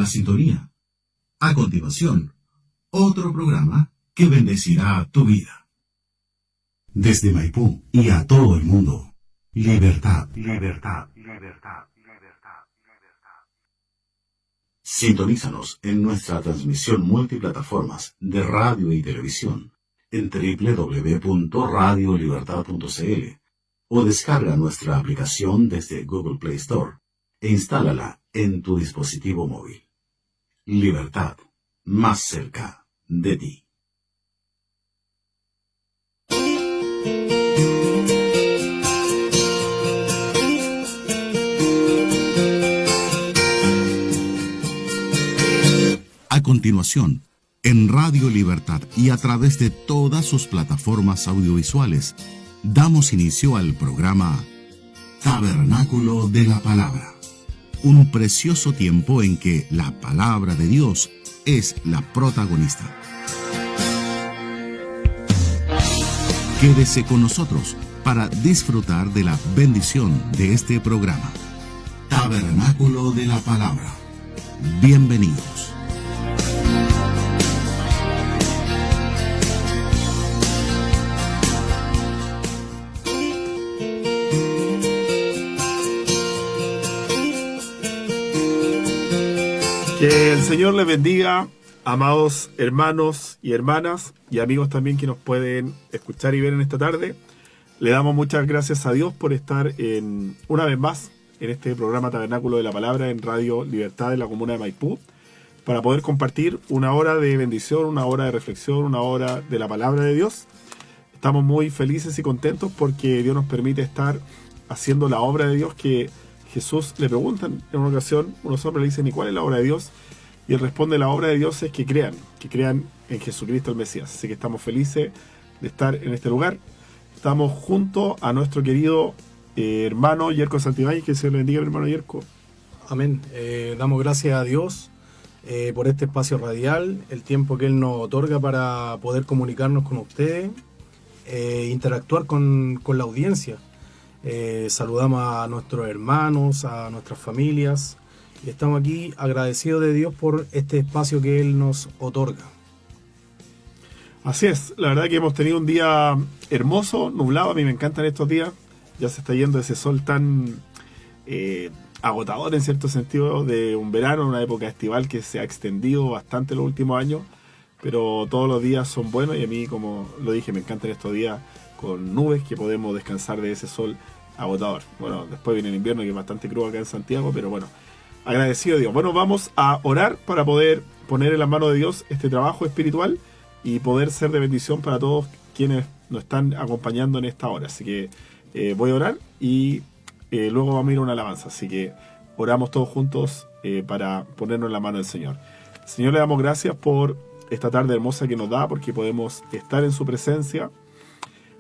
la sintonía. A continuación, otro programa que bendecirá tu vida. Desde Maipú y a todo el mundo, libertad, libertad, libertad, libertad, libertad. Sintonízanos en nuestra transmisión multiplataformas de radio y televisión en www.radiolibertad.cl o descarga nuestra aplicación desde Google Play Store e instálala en tu dispositivo móvil. Libertad, más cerca de ti. A continuación, en Radio Libertad y a través de todas sus plataformas audiovisuales, damos inicio al programa Tabernáculo de la Palabra. Un precioso tiempo en que la Palabra de Dios es la protagonista. Quédese con nosotros para disfrutar de la bendición de este programa. Tabernáculo de la Palabra. Bienvenidos. Que el Señor les bendiga, amados hermanos y hermanas y amigos también que nos pueden escuchar y ver en esta tarde. Le damos muchas gracias a Dios por estar una vez más en este programa Tabernáculo de la Palabra en Radio Libertad de la Comuna de Maipú, para poder compartir una hora de bendición, una hora de reflexión, una hora de la Palabra de Dios. Estamos muy felices y contentos porque Dios nos permite estar haciendo la obra de Dios que Jesús le preguntan en una ocasión, unos hombres le dicen: ¿y cuál es la obra de Dios? Y él responde: la obra de Dios es que crean en Jesucristo el Mesías. Así que estamos felices de estar en este lugar. Estamos junto a nuestro querido hermano Yerko Santibáñez. Que se le bendiga, hermano Yerko. Amén. Damos gracias a Dios por este espacio radial, el tiempo que Él nos otorga para poder comunicarnos con ustedes, interactuar con la audiencia. Saludamos a nuestros hermanos, a nuestras familias, y estamos aquí agradecidos de Dios por este espacio que Él nos otorga. Así es, la verdad que hemos tenido un día hermoso, nublado. A mí me encantan estos días, ya se está yendo ese sol tan agotador en cierto sentido de un verano, una época estival que se ha extendido bastante los últimos años, pero todos los días son buenos y a mí, como lo dije, me encantan estos días con nubes, que podemos descansar de ese sol agotador. Bueno, después viene el invierno, que es bastante crudo acá en Santiago, pero bueno, agradecido a Dios. Bueno, vamos a orar para poder poner en las manos de Dios este trabajo espiritual y poder ser de bendición para todos quienes nos están acompañando en esta hora. Así que voy a orar y luego vamos a ir a una alabanza. Así que oramos todos juntos para ponernos en la mano del Señor. Señor, le damos gracias por esta tarde hermosa que nos da, porque podemos estar en su presencia,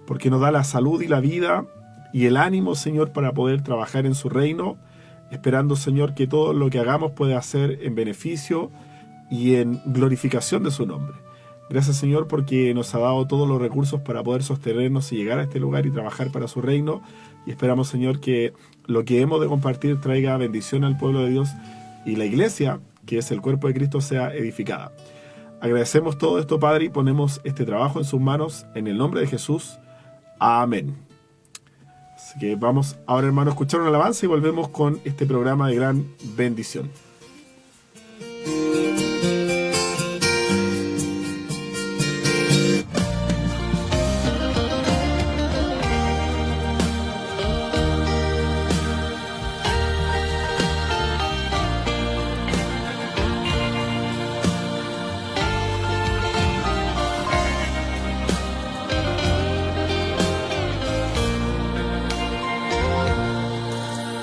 porque nos da la salud y la vida y el ánimo, Señor, para poder trabajar en su reino, esperando, Señor, que todo lo que hagamos pueda ser en beneficio y en glorificación de su nombre. Gracias, Señor, porque nos ha dado todos los recursos para poder sostenernos y llegar a este lugar y trabajar para su reino, y esperamos, Señor, que lo que hemos de compartir traiga bendición al pueblo de Dios y la iglesia, que es el cuerpo de Cristo, sea edificada. Agradecemos todo esto, Padre, y ponemos este trabajo en sus manos, en el nombre de Jesús. Amén. Así que vamos ahora, hermano, a escuchar una alabanza y volvemos con este programa de gran bendición.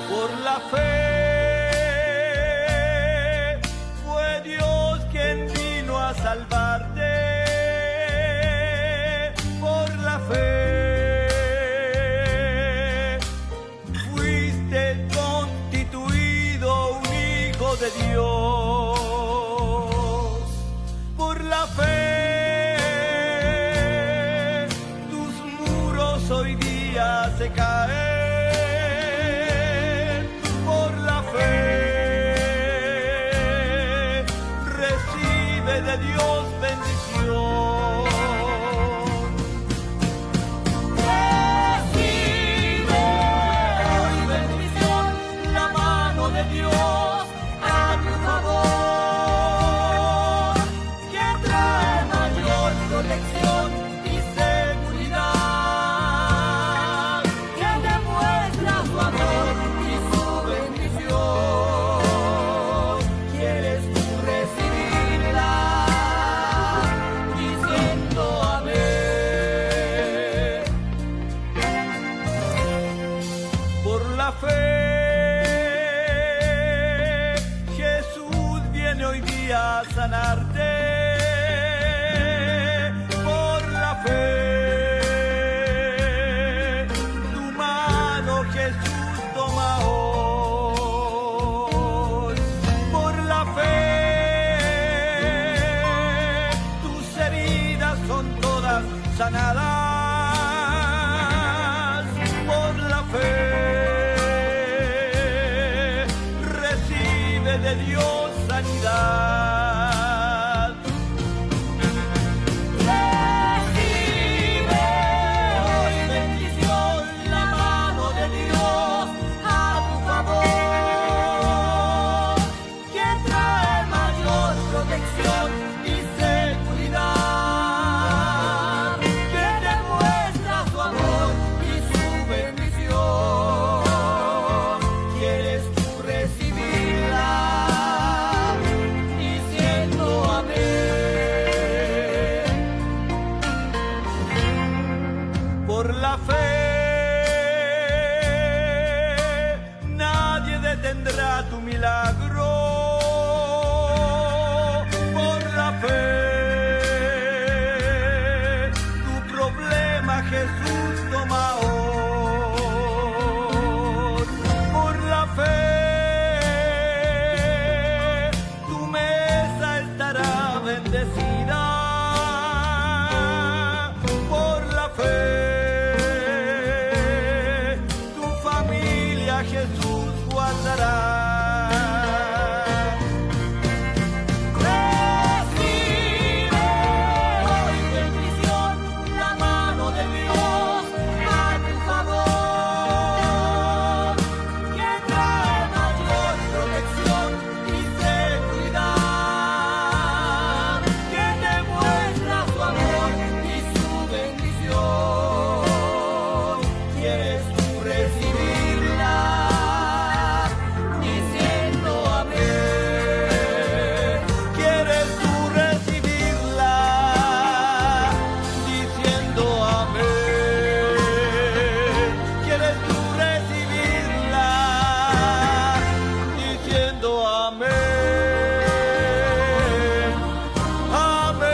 Por la fe recibe de Dios bendición. Recibe hoy bendición, la mano de Dios a tu favor, que trae mayor protección y seguridad, que demuestra su amor y su bendición. ¿Quieres tú recibirla? Diciendo amén. Por la fe, Jesús viene hoy día a sanarte. Por la fe, tu mano Jesús toma hoy. Por la fe, tus heridas son todas sanadas. Por la fe, recibe de Dios sanidad. Recibe hoy bendición, la mano de Dios a tu favor, que trae mayor protección y seguridad, que demuestra su amor y su bendición. ¿Quieres tú recibirla? Diciendo amén. Por la fe, nadie detendrá tu milagro. Por la fe, tu problema Jesús toma hoy. Por la fe, tu mesa estará bendecida. Por la fe, tu familia Jesús guardará. Recibe hoy bendición, la mano de Dios a tu favor, que trae mayor protección y seguridad, que demuestra su amor y su bendición. ¿Quieres tú recibirla? Diciendo amén. ¿Quieres tú recibirla? Diciendo amén. ¿Quieres tú recibirla? Diciendo amén. Amén.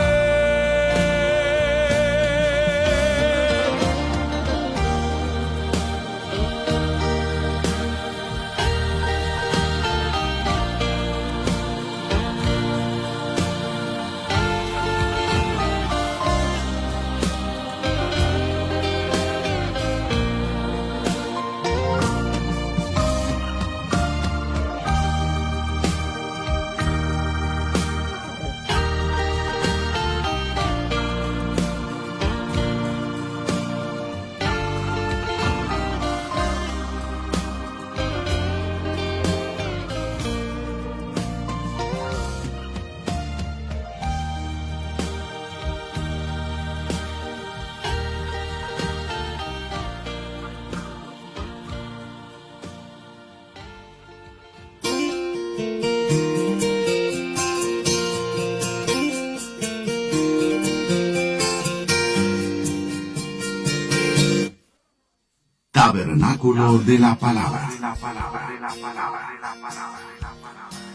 Tabernáculo de la Palabra.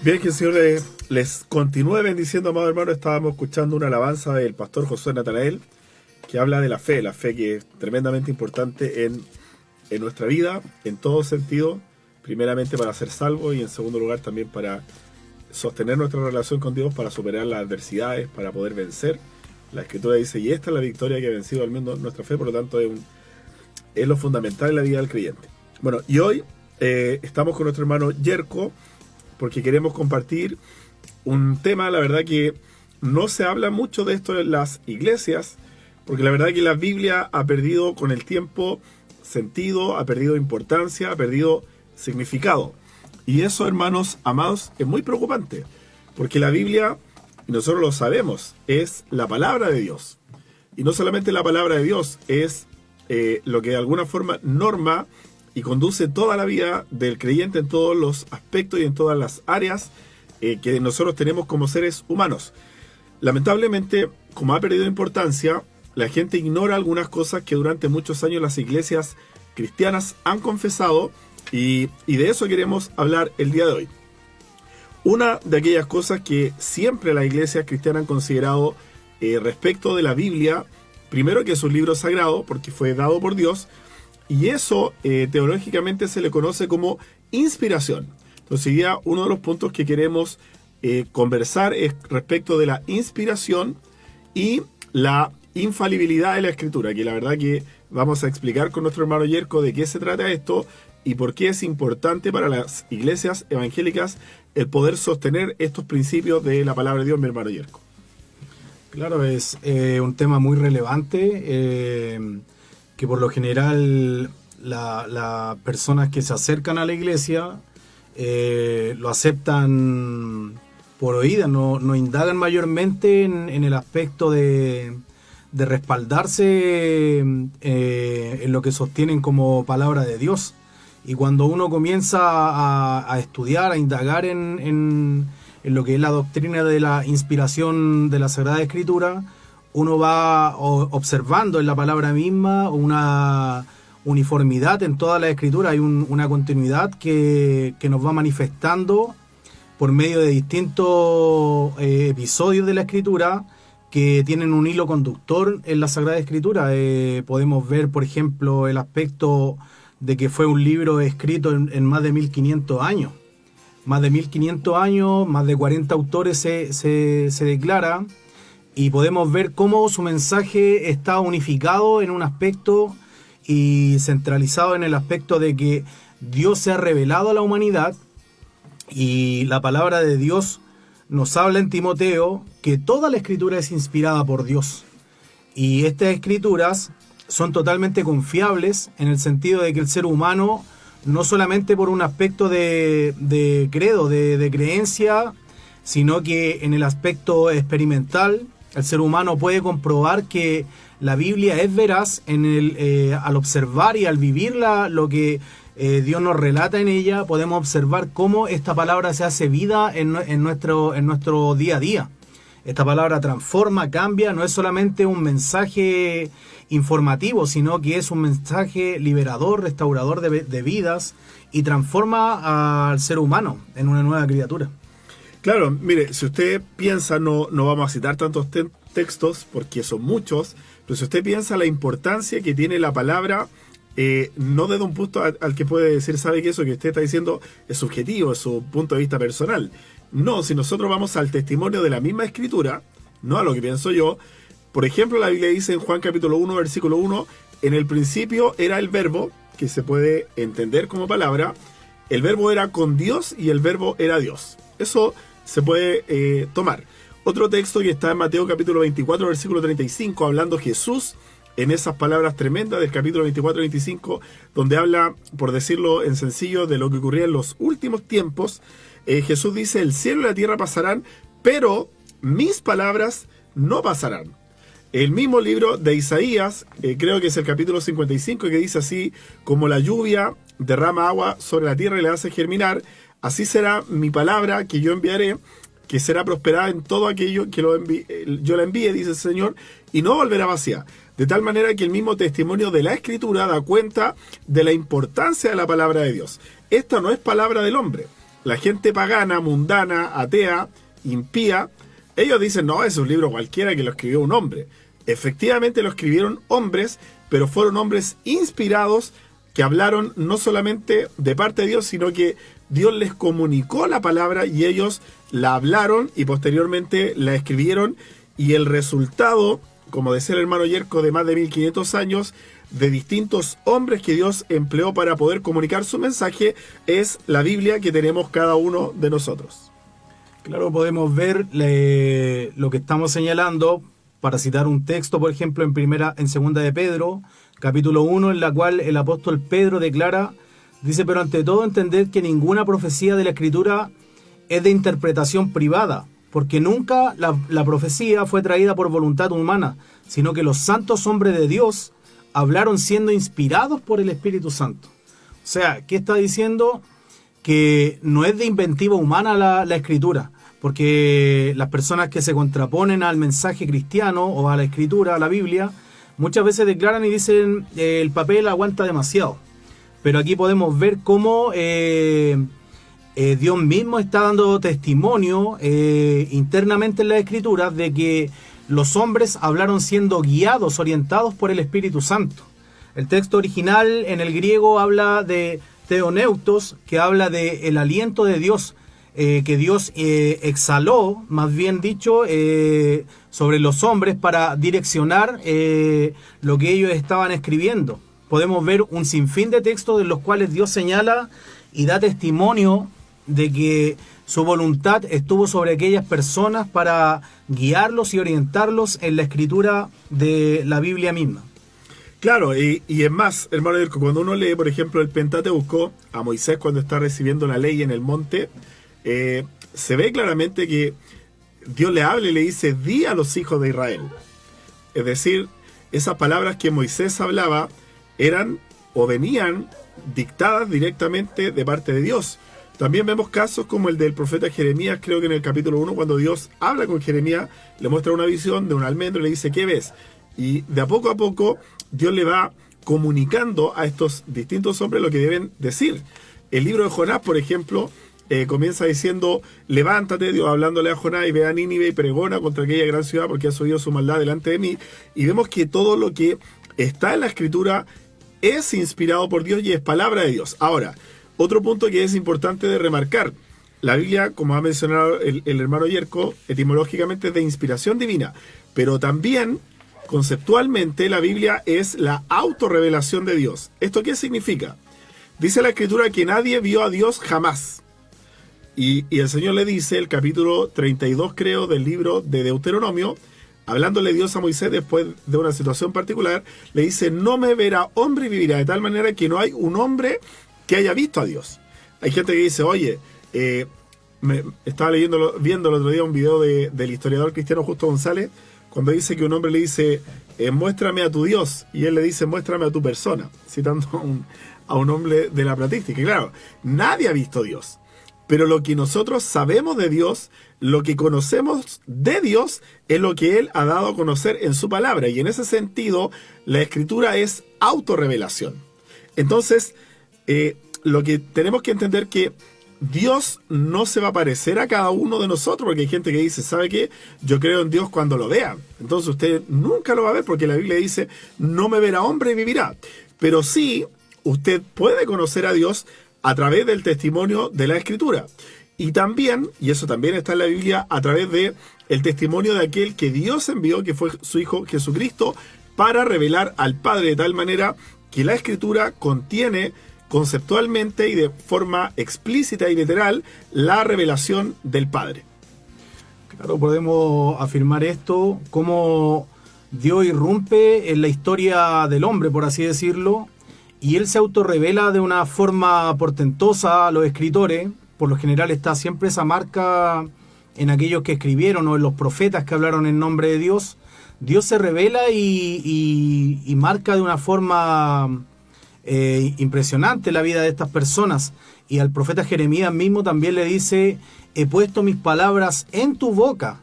Bien, que el Señor les continúe bendiciendo, amados hermanos. Estábamos escuchando una alabanza del pastor Josué Natanael, que habla de la fe que es tremendamente importante en nuestra vida, en todo sentido, primeramente para ser salvos y en segundo lugar también para sostener nuestra relación con Dios, para superar las adversidades, para poder vencer. La Escritura dice, y esta es la victoria que ha vencido al menos nuestra fe, por lo tanto es lo fundamental en la vida del creyente. Bueno, y hoy estamos con nuestro hermano Yerko, porque queremos compartir un tema, la verdad que no se habla mucho de esto en las iglesias, porque la verdad es que la Biblia ha perdido con el tiempo sentido, ha perdido importancia, ha perdido significado. Y eso, hermanos amados, es muy preocupante, porque la Biblia, y nosotros lo sabemos, es la palabra de Dios. Y no solamente la palabra de Dios, es lo que de alguna forma norma y conduce toda la vida del creyente en todos los aspectos y en todas las áreas que nosotros tenemos como seres humanos. Lamentablemente, como ha perdido importancia, la gente ignora algunas cosas que durante muchos años las iglesias cristianas han confesado, y de eso queremos hablar el día de hoy. Una de aquellas cosas que siempre las iglesias cristianas han considerado respecto de la Biblia, primero que es un libro sagrado, porque fue dado por Dios, y eso teológicamente se le conoce como inspiración. Entonces, hoy día uno de los puntos que queremos conversar es respecto de la inspiración y la infalibilidad de la Escritura, que la verdad que vamos a explicar con nuestro hermano Yerko de qué se trata esto y por qué es importante para las iglesias evangélicas el poder sostener estos principios de la palabra de Dios, mi hermano Yerko. Claro, es un tema muy relevante que por lo general las personas que se acercan a la iglesia lo aceptan por oídas, no indagan mayormente en el aspecto de respaldarse en lo que sostienen como palabra de Dios. Y cuando uno comienza a estudiar, a indagar en lo que es la doctrina de la inspiración de la Sagrada Escritura, uno va observando en la palabra misma una uniformidad en toda la Escritura. Hay una continuidad que nos va manifestando por medio de distintos episodios de la Escritura que tienen un hilo conductor en la Sagrada Escritura. Podemos ver, por ejemplo, el aspecto de que fue un libro escrito en más de 1500 años. Más de 1500 años, más de 40 autores se declara, y podemos ver cómo su mensaje está unificado en un aspecto y centralizado en el aspecto de que Dios se ha revelado a la humanidad, y la palabra de Dios nos habla en Timoteo que toda la Escritura es inspirada por Dios. Y estas Escrituras son totalmente confiables en el sentido de que el ser humano, no solamente por un aspecto de credo, de creencia, sino que en el aspecto experimental, el ser humano puede comprobar que la Biblia es veraz al observar y al vivir lo que Dios nos relata en ella. Podemos observar cómo esta palabra se hace vida en nuestro día a día. Esta palabra transforma, cambia, no es solamente un mensaje informativo, sino que es un mensaje liberador, restaurador de vidas, y transforma al ser humano en una nueva criatura. Claro, mire, si usted piensa, no vamos a citar tantos textos porque son muchos, pero si usted piensa la importancia que tiene la palabra, no desde un punto al que puede decir, sabe que eso que usted está diciendo es subjetivo, es su punto de vista personal. No, si nosotros vamos al testimonio de la misma Escritura, no a lo que pienso yo. Por ejemplo, la Biblia dice en Juan capítulo 1, versículo 1, en el principio era el verbo, que se puede entender como palabra, el verbo era con Dios y el verbo era Dios. Eso se puede tomar. Otro texto que está en Mateo capítulo 24, versículo 35, hablando Jesús en esas palabras tremendas del capítulo 24 y 25, donde habla, por decirlo en sencillo, de lo que ocurría en los últimos tiempos. Jesús dice, el cielo y la tierra pasarán, pero mis palabras no pasarán. El mismo libro de Isaías, creo que es el capítulo 55, que dice así, como la lluvia derrama agua sobre la tierra y la hace germinar, así será mi palabra que yo enviaré, que será prosperada en todo aquello que yo la envíe, dice el Señor, y no volverá vacía. De tal manera que el mismo testimonio de la Escritura da cuenta de la importancia de la palabra de Dios. Esta no es palabra del hombre. La gente pagana, mundana, atea, impía, ellos dicen, no, es un libro cualquiera que lo escribió un hombre. Efectivamente lo escribieron hombres, pero fueron hombres inspirados que hablaron no solamente de parte de Dios, sino que Dios les comunicó la palabra y ellos la hablaron y posteriormente la escribieron, y el resultado, como decía el hermano Yerko, de más de 1500 años de distintos hombres que Dios empleó para poder comunicar su mensaje, es la Biblia que tenemos cada uno de nosotros. Claro, podemos ver lo que estamos señalando, para citar un texto, por ejemplo, en segunda de Pedro, capítulo 1, en la cual el apóstol Pedro declara, dice, pero ante todo entended que ninguna profecía de la Escritura es de interpretación privada, porque nunca la profecía fue traída por voluntad humana, sino que los santos hombres de Dios hablaron siendo inspirados por el Espíritu Santo. O sea, ¿qué está diciendo? Que no es de inventiva humana la Escritura, porque las personas que se contraponen al mensaje cristiano o a la Escritura, a la Biblia, muchas veces declaran y dicen el papel aguanta demasiado. Pero aquí podemos ver cómo Dios mismo está dando testimonio internamente en las Escrituras de que los hombres hablaron siendo guiados, orientados por el Espíritu Santo. El texto original en el griego habla de Theoneutos, que habla de el aliento de Dios, que Dios exhaló, más bien dicho, sobre los hombres para direccionar lo que ellos estaban escribiendo. Podemos ver un sinfín de textos en los cuales Dios señala y da testimonio de que su voluntad estuvo sobre aquellas personas para guiarlos y orientarlos en la escritura de la Biblia misma. Claro, y es más, hermano Dirko, cuando uno lee, por ejemplo, el Pentateuco, a Moisés cuando está recibiendo la ley en el monte, se ve claramente que Dios le habla y le dice, di a los hijos de Israel. Es decir, esas palabras que Moisés hablaba eran o venían dictadas directamente de parte de Dios. También vemos casos como el del profeta Jeremías, creo que en el capítulo 1, cuando Dios habla con Jeremías, le muestra una visión de un almendro y le dice, ¿qué ves? Y de a poco Dios le va comunicando a estos distintos hombres lo que deben decir. El libro de Jonás, por ejemplo, comienza diciendo, levántate, Dios hablándole a Jonás, y ve a Nínive y pregona contra aquella gran ciudad porque ha subido su maldad delante de mí. Y vemos que todo lo que está en la Escritura es inspirado por Dios y es palabra de Dios. Ahora, otro punto que es importante de remarcar, la Biblia, como ha mencionado el hermano Yerko, etimológicamente es de inspiración divina, pero también conceptualmente la Biblia es la autorrevelación de Dios. ¿Esto qué significa? Dice la Escritura que nadie vio a Dios jamás. Y el Señor le dice, el capítulo 32 creo del libro de Deuteronomio, hablándole Dios a Moisés después de una situación particular, le dice, no me verá hombre y vivirá, de tal manera que no hay un hombre que haya visto a Dios. Hay gente que dice, oye, estaba viendo el otro día un video del historiador cristiano Justo González, cuando dice que un hombre le dice, muéstrame a tu Dios, y él le dice, muéstrame a tu persona, citando a un hombre de la patrística. Y claro, nadie ha visto a Dios, pero lo que nosotros sabemos de Dios, lo que conocemos de Dios, es lo que Él ha dado a conocer en su palabra, y en ese sentido, la Escritura es autorrevelación. Entonces, lo que tenemos que entender que Dios no se va a parecer a cada uno de nosotros, porque hay gente que dice, ¿sabe qué? Yo creo en Dios cuando lo vea. Entonces usted nunca lo va a ver, porque la Biblia dice, no me verá hombre y vivirá. Pero sí, usted puede conocer a Dios a través del testimonio de la Escritura. Y también, y eso también está en la Biblia, a través de el testimonio de aquel que Dios envió, que fue su Hijo Jesucristo, para revelar al Padre, de tal manera que la Escritura contiene conceptualmente y de forma explícita y literal la revelación del Padre. Claro, podemos afirmar esto, como Dios irrumpe en la historia del hombre, por así decirlo, y Él se autorrevela de una forma portentosa a los escritores. Por lo general está siempre esa marca en aquellos que escribieron o en los profetas que hablaron en nombre de Dios. Dios se revela y marca de una forma impresionante la vida de estas personas, y al profeta Jeremías mismo también le dice, he puesto mis palabras en tu boca.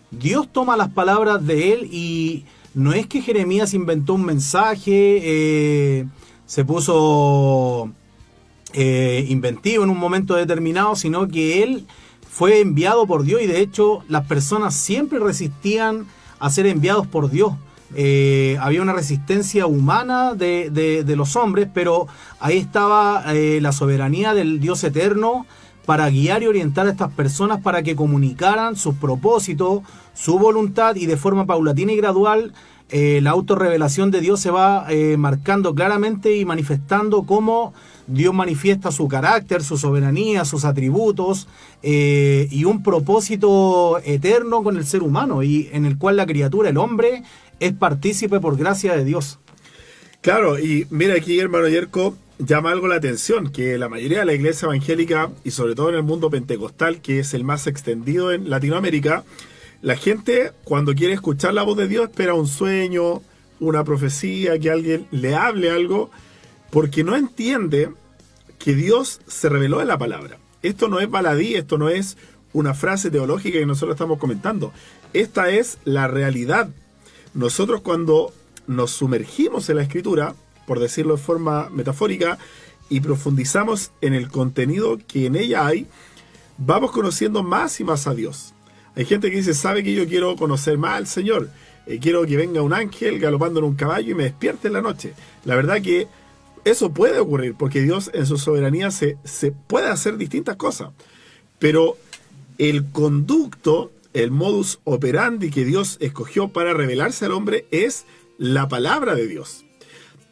Dios toma las palabras de él, y no es que Jeremías inventó un mensaje, se puso inventivo en un momento determinado, sino que él fue enviado por Dios, y de hecho las personas siempre resistían a ser enviados por Dios. Había una resistencia humana de los hombres, pero ahí estaba la soberanía del Dios eterno para guiar y orientar a estas personas para que comunicaran sus propósitos, su voluntad, y de forma paulatina y gradual la autorrevelación de Dios se va marcando claramente y manifestando cómo Dios manifiesta su carácter, su soberanía, sus atributos y un propósito eterno con el ser humano, y en el cual la criatura, el hombre, es partícipe por gracia de Dios. Claro, y mira aquí, hermano Yerko, llama algo la atención, que la mayoría de la iglesia evangélica, y sobre todo en el mundo pentecostal, que es el más extendido en Latinoamérica, la gente cuando quiere escuchar la voz de Dios espera un sueño, una profecía, que alguien le hable algo, porque no entiende que Dios se reveló en la palabra. Esto no es baladí, esto no es una frase teológica que nosotros estamos comentando. Esta es la realidad. Nosotros cuando nos sumergimos en la Escritura, por decirlo de forma metafórica, y profundizamos en el contenido que en ella hay, vamos conociendo más y más a Dios. Hay gente que dice, sabe que yo quiero conocer más al Señor, quiero que venga un ángel galopando en un caballo y me despierte en la noche. La verdad que eso puede ocurrir, porque Dios en su soberanía se puede hacer distintas cosas. Pero el conducto, el modus operandi que Dios escogió para revelarse al hombre es la palabra de Dios.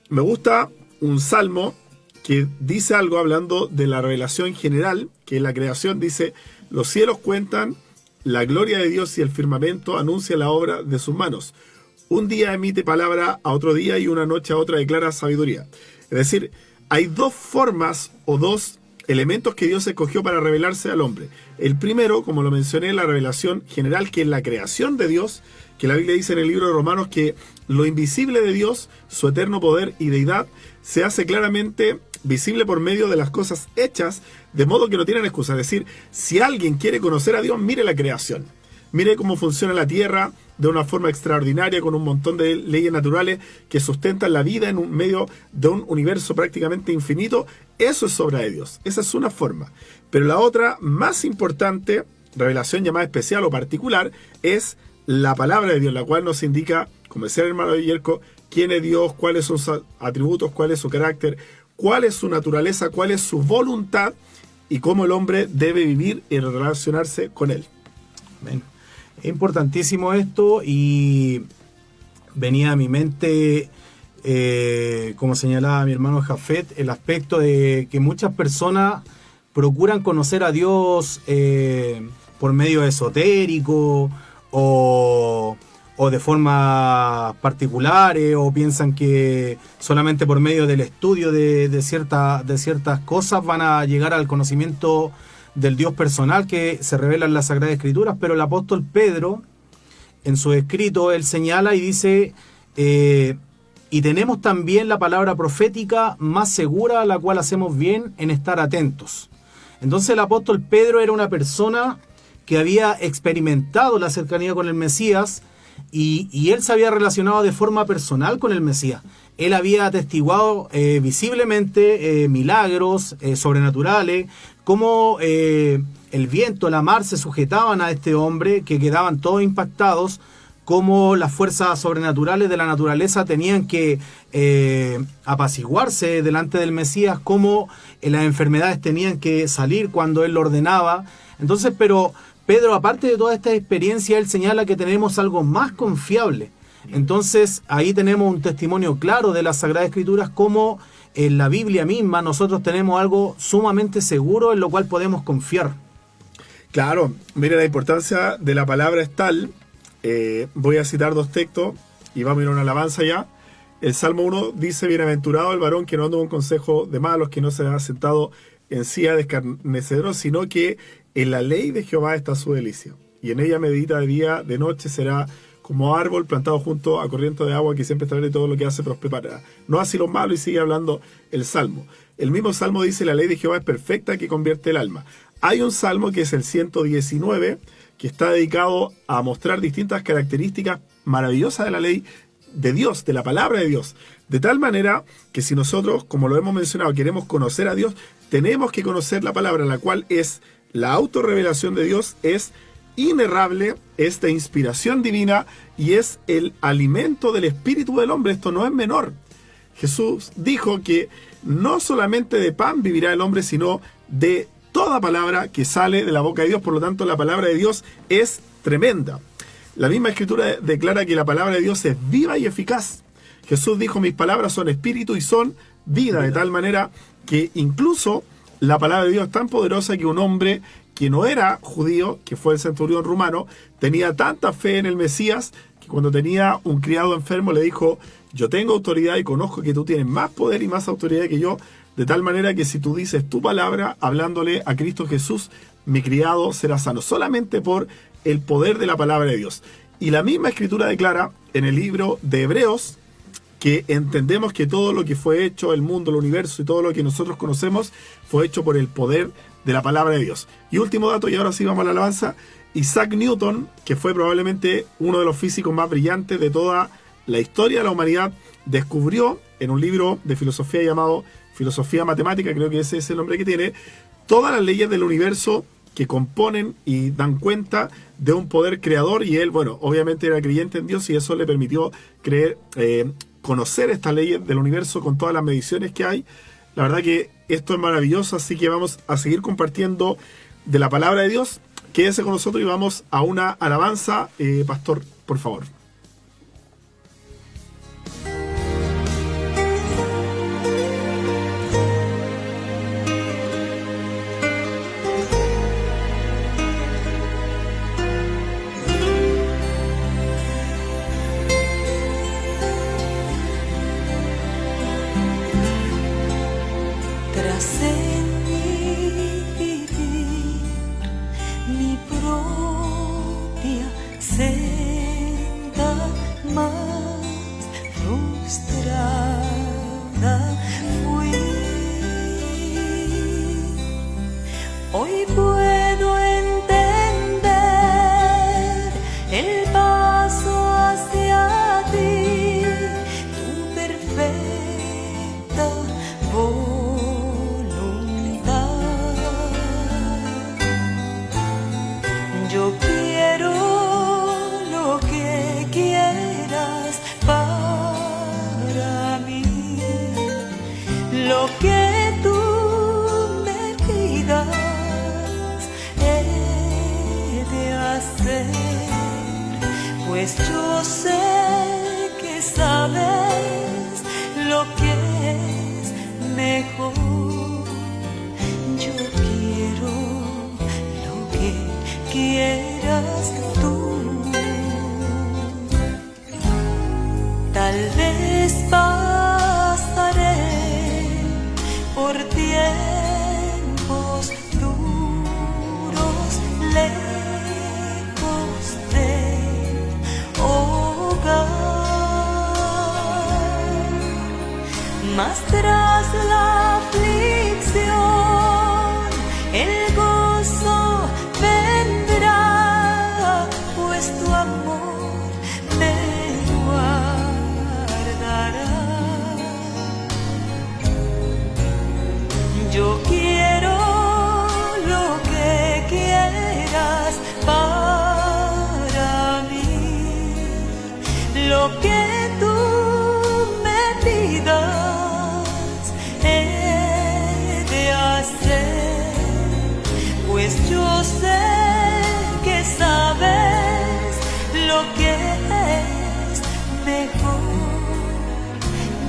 Me gusta un salmo que dice algo hablando de la revelación general, que en la creación dice, los cielos cuentan la gloria de Dios y el firmamento anuncia la obra de sus manos. Un día emite palabra a otro día y una noche a otra declara sabiduría. Es decir, hay dos formas o dos elementos que Dios escogió para revelarse al hombre. El primero, como lo mencioné, la revelación general, que es la creación de Dios, que la Biblia dice en el libro de Romanos que lo invisible de Dios, su eterno poder y deidad, se hace claramente visible por medio de las cosas hechas, de modo que no tienen excusa. Es decir, si alguien quiere conocer a Dios, mire la creación. Mire cómo funciona la tierra de una forma extraordinaria, con un montón de leyes naturales que sustentan la vida en un medio de un universo prácticamente infinito. Eso es obra de Dios. Esa es una forma. Pero la otra, más importante, revelación llamada especial o particular, es la palabra de Dios, la cual nos indica, como decía el hermano Yerko, quién es Dios, cuáles son sus atributos, cuál es su carácter, cuál es su naturaleza, cuál es su voluntad y cómo el hombre debe vivir y relacionarse con él. Amén. Es importantísimo esto, y venía a mi mente, como señalaba mi hermano Jafet, el aspecto de que muchas personas procuran conocer a Dios por medio esotérico o de forma particulares, o piensan que solamente por medio del estudio de ciertas cosas van a llegar al conocimiento del Dios personal que se revela en las Sagradas Escrituras. Pero el apóstol Pedro, en su escrito, él señala y dice, y tenemos también la palabra profética más segura, a la cual hacemos bien en estar atentos. Entonces el apóstol Pedro era una persona que había experimentado la cercanía con el Mesías, y él se había relacionado de forma personal con el Mesías. Él había atestiguado visiblemente milagros sobrenaturales, cómo el viento, la mar se sujetaban a este hombre, que quedaban todos impactados, cómo las fuerzas sobrenaturales de la naturaleza tenían que apaciguarse delante del Mesías, cómo las enfermedades tenían que salir cuando él lo ordenaba. Entonces, pero Pedro, aparte de toda esta experiencia, él señala que tenemos algo más confiable. Entonces, ahí tenemos un testimonio claro de las Sagradas Escrituras, como en la Biblia misma nosotros tenemos algo sumamente seguro en lo cual podemos confiar. Claro, mira, la importancia de la palabra es tal. Voy a citar dos textos y vamos a ir a una alabanza ya. El Salmo 1 dice, bienaventurado el varón que no anda en consejo de malos, que no se ha sentado en silla de escarnecedores, sino que en la ley de Jehová está su delicia, y en ella medita de día, de noche. Será como árbol plantado junto a corriente de agua, que siempre está, todo lo que hace prosperará. No así los malos, y sigue hablando el Salmo. El mismo Salmo dice, la ley de Jehová es perfecta, que convierte el alma. Hay un Salmo que es el 119, que está dedicado a mostrar distintas características maravillosas de la ley de Dios, de la palabra de Dios. De tal manera que si nosotros, como lo hemos mencionado, queremos conocer a Dios, tenemos que conocer la palabra, la cual es la autorrevelación de Dios, es inerrable, es de inspiración divina y es el alimento del espíritu del hombre. Esto no es menor. Jesús dijo que no solamente de pan vivirá el hombre, sino de toda palabra que sale de la boca de Dios. Por lo tanto, la palabra de Dios es tremenda. La misma Escritura declara que la palabra de Dios es viva y eficaz. Jesús dijo: mis palabras son espíritu y son vida, de tal manera que incluso la palabra de Dios es tan poderosa que un hombre que no era judío, que fue el centurión rumano, tenía tanta fe en el Mesías que cuando tenía un criado enfermo le dijo: yo tengo autoridad y conozco que tú tienes más poder y más autoridad que yo, de tal manera que si tú dices tu palabra hablándole a Cristo Jesús, mi criado será sano, solamente por el poder de la palabra de Dios. Y la misma Escritura declara en el libro de Hebreos que entendemos que todo lo que fue hecho, el mundo, el universo y todo lo que nosotros conocemos, fue hecho por el poder de la palabra de Dios. Y último dato, y ahora sí vamos a la alabanza: Isaac Newton, que fue probablemente uno de los físicos más brillantes de toda la historia de la humanidad, descubrió en un libro de filosofía llamado Filosofía Matemática, creo que ese es el nombre que tiene, todas las leyes del universo que componen y dan cuenta de un poder creador. Y él, bueno, obviamente era creyente en Dios y eso le permitió conocer estas leyes del universo con todas las mediciones que hay. La verdad que esto es maravilloso, así que vamos a seguir compartiendo de la palabra de Dios. Quédese con nosotros y vamos a una alabanza. Pastor, por favor. Tras en mi vivir, mi propia senda más frustrada fui. Hoy puedo entender el paso hacia ti, tu perfecta voluntad. Yo quiero lo que quieras para mí, lo que tú me pidas he de hacer, pues yo sé que sabes lo que es mejor. Yo quiero lo que quieras tú. Tal vez pasaré por tiempos duros, lejos del hogar, mas tras la aflicción el gozo vendrá, pues tu amor me guardará. Yo quiero lo que quieras para mí, lo que tú me pidas he de hacer, pues yo sé que sabes lo que es mejor.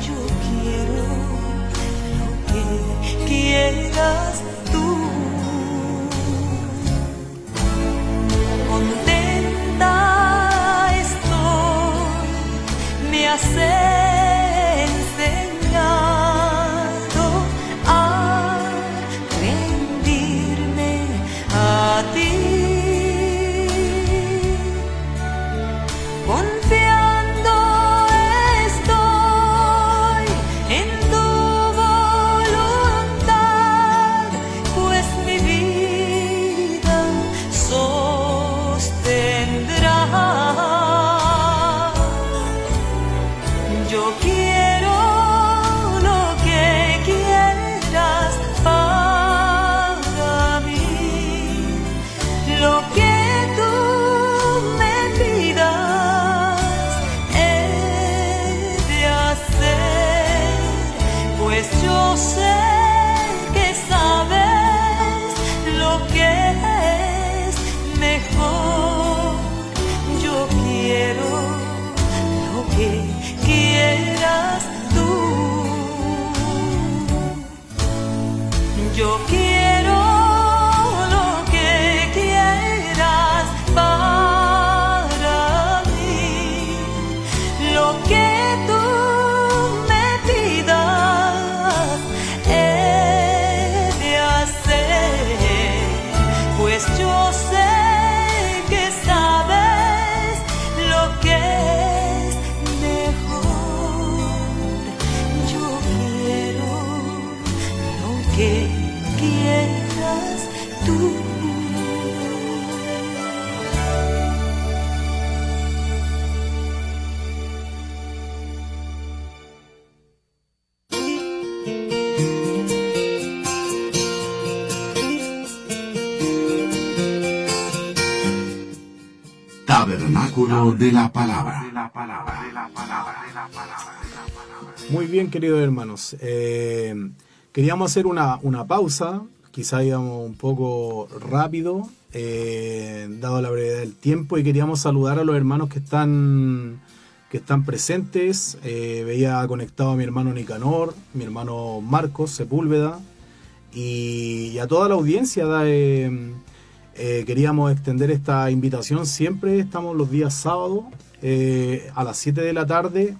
Yo quiero lo que quieras tú. Contenta estoy, me has enseñado a rendirme a ti. Confiando estoy en tu voluntad, pues mi vida sostendrá. Tabernáculo de la Palabra. Muy bien, queridos hermanos. Queríamos hacer una pausa, quizá íbamos un poco rápido, dado la brevedad del tiempo, y queríamos saludar a los hermanos que están presentes. Veía conectado a mi hermano Nicanor, mi hermano Marcos Sepúlveda, y a toda la audiencia. Queríamos extender esta invitación. Siempre estamos los días sábados a las 7 de la tarde.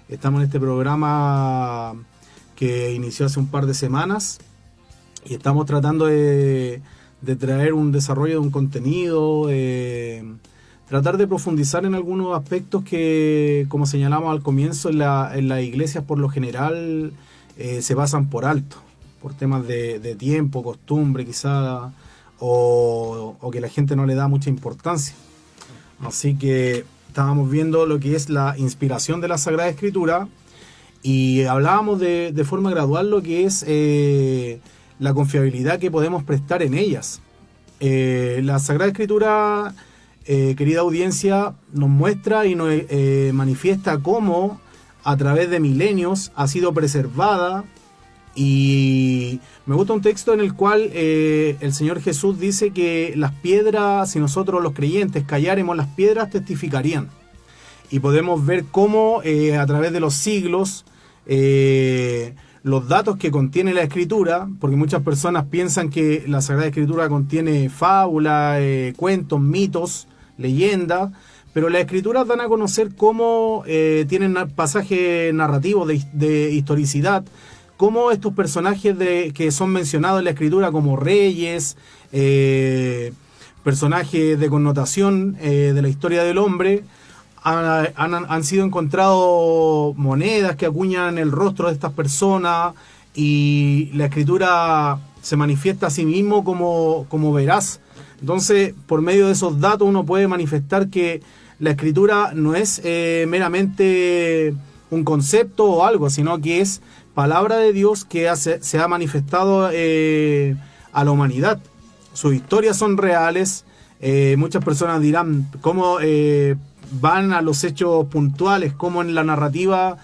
Estamos en este programa que inició hace un par de semanas y estamos tratando de traer un desarrollo de un contenido, tratar de profundizar en algunos aspectos que, como señalamos al comienzo, en las iglesias por lo general se pasan por alto, por temas de tiempo, costumbre quizá, o que la gente no le da mucha importancia. Así que estábamos viendo lo que es la inspiración de la Sagrada Escritura y hablábamos de forma gradual lo que es la confiabilidad que podemos prestar en ellas. La Sagrada Escritura, querida audiencia, nos muestra y nos manifiesta cómo a través de milenios ha sido preservada. Y me gusta un texto en el cual el Señor Jesús dice que las piedras, si nosotros los creyentes calláremos, las piedras testificarían. Y podemos ver cómo a través de los siglos los datos que contiene la Escritura, porque muchas personas piensan que la Sagrada Escritura contiene fábulas, cuentos, mitos, leyendas, pero las Escrituras dan a conocer cómo tienen pasajes narrativos de historicidad, cómo estos personajes que son mencionados en la Escritura como reyes, personajes de connotación de la historia del hombre, han sido encontrados monedas que acuñan el rostro de estas personas, y la Escritura se manifiesta a sí mismo como veraz. Entonces, por medio de esos datos uno puede manifestar que la Escritura no es meramente un concepto o algo, sino que es palabra de Dios que se ha manifestado a la humanidad. Sus historias son reales. Muchas personas dirán cómo van a los hechos puntuales, cómo en la narrativa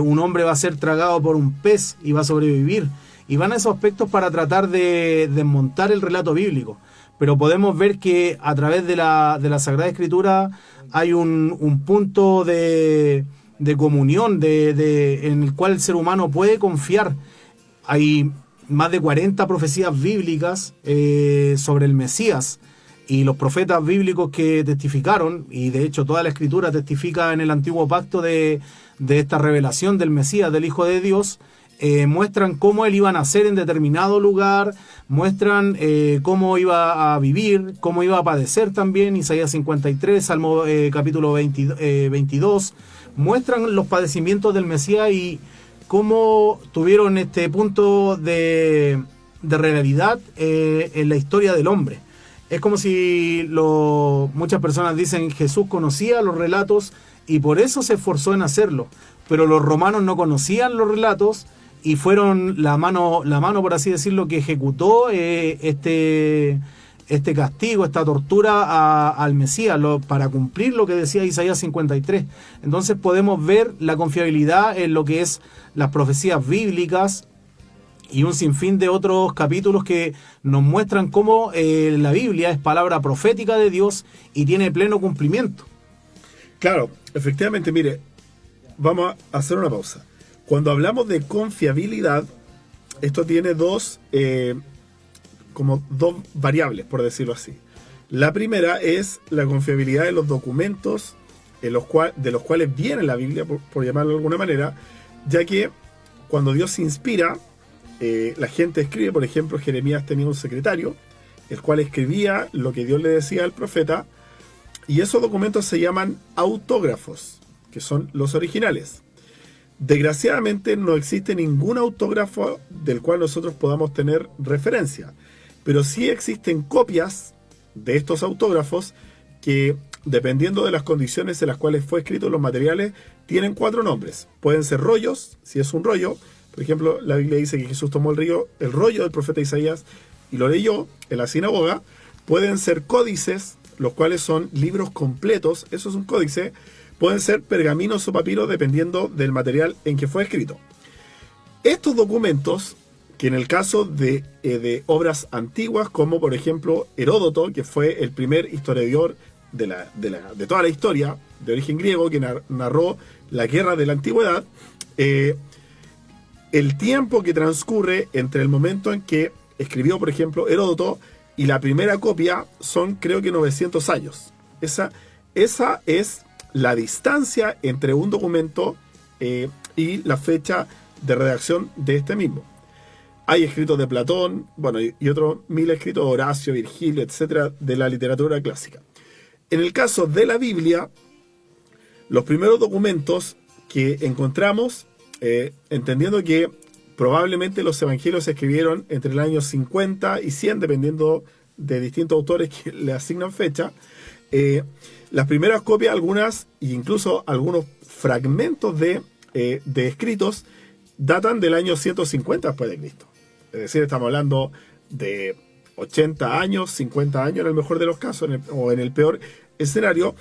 un hombre va a ser tragado por un pez y va a sobrevivir. Y van a esos aspectos para tratar de desmontar el relato bíblico. Pero podemos ver que a través de la Sagrada Escritura hay un punto de comunión en el cual el ser humano puede confiar. Hay más de 40 profecías bíblicas sobre el Mesías, y los profetas bíblicos que testificaron, y de hecho toda la Escritura testifica en el Antiguo Pacto de esta revelación del Mesías, del Hijo de Dios, muestran cómo él iba a nacer en determinado lugar, muestran cómo iba a vivir, cómo iba a padecer también. Isaías 53, Salmo capítulo 22, muestran los padecimientos del Mesías y cómo tuvieron este punto de realidad en la historia del hombre. Es como si muchas personas dicen Jesús conocía los relatos y por eso se esforzó en hacerlo, pero los romanos no conocían los relatos y fueron la mano por así decirlo, que ejecutó este castigo, esta tortura al Mesías, para cumplir lo que decía Isaías 53. Entonces podemos ver la confiabilidad en lo que es las profecías bíblicas y un sinfín de otros capítulos que nos muestran cómo la Biblia es palabra profética de Dios y tiene pleno cumplimiento. Claro, efectivamente, mire, vamos a hacer una pausa. Cuando hablamos de confiabilidad, esto tiene dos variables, por decirlo así. La primera es la confiabilidad de los documentos de los cuales viene la Biblia, por llamarlo de alguna manera, ya que cuando Dios se inspira, la gente escribe. Por ejemplo, Jeremías tenía un secretario, el cual escribía lo que Dios le decía al profeta, y esos documentos se llaman autógrafos, que son los originales. Desgraciadamente no existe ningún autógrafo del cual nosotros podamos tener referencia, pero sí existen copias de estos autógrafos que, dependiendo de las condiciones en las cuales fue escrito los materiales, tienen 4 nombres. Pueden ser rollos, si es un rollo. Por ejemplo, la Biblia dice que Jesús tomó el rollo del profeta Isaías y lo leyó en la sinagoga. Pueden ser códices los cuales son libros completos, eso es un códice, pueden ser pergaminos o papiros dependiendo del material en que fue escrito. Estos documentos, que en el caso de obras antiguas, como por ejemplo Heródoto, que fue el primer historiador de toda la historia, de origen griego, que narró la guerra de la antigüedad, el tiempo que transcurre entre el momento en que escribió, por ejemplo, Heródoto y la primera copia son, creo que 900 años. Esa es la distancia entre un documento y la fecha de redacción de este mismo. Hay escritos de Platón, bueno, y otros 1000 escritos de Horacio, Virgilio, etcétera, de la literatura clásica. En el caso de la Biblia, los primeros documentos que encontramos, entendiendo que probablemente los evangelios se escribieron entre el año 50 y 100, dependiendo de distintos autores que le asignan fecha, las primeras copias, algunas, e incluso algunos fragmentos de escritos, datan del año 150 después de Cristo. Es decir, estamos hablando de 80 años, 50 años en el mejor de los casos, o en el peor escenario,